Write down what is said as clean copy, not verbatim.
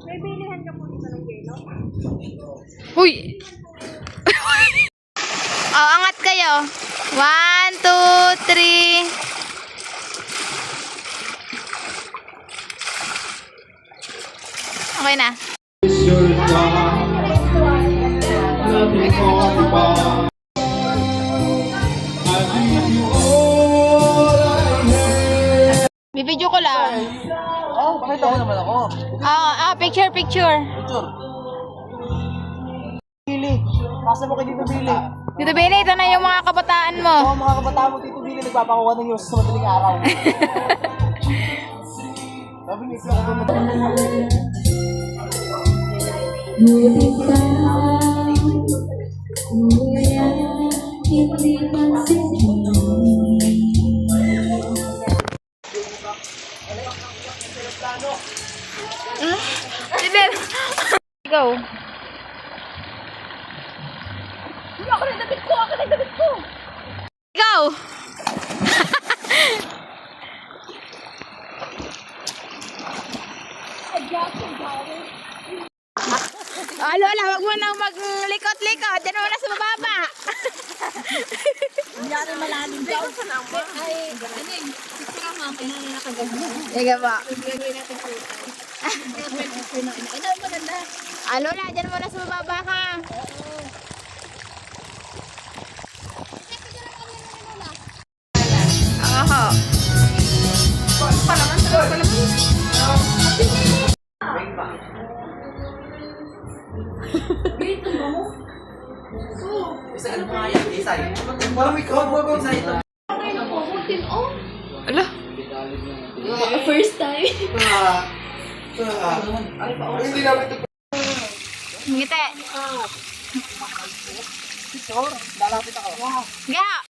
May bilihan ka po dito ng yelo? Huy! Oh, angat kayo. 1, 2, 3. Okay na. Bibidyo ko lang. Oh, pakita mo naman ako. Picture. Picture. Billy. Pasa mo kay Dito Billy. Dito, Benny, ito na yung mga kabataan mo. Oo, mga kabataan mo Dito Billy. Nagpapakuha ng news sa madaling araw. Sabi ni Sir. Go. Go. Lola, wag mo nang maglikot-likot. Diyan mo na sa mababa. Hindi malalim daw. Ay, ano yun? Picture mo ang pinakaganda. Sige ba? Gagawin natin po. Ano maganda? Lola, diyan mo na sa mababa ka. Oho. Isa ka mga yan. Isa. Mami ko. Isa ito. Ala. First time. Hindi namin ito. Ngiti. Sure. Lalapit ako. Ga.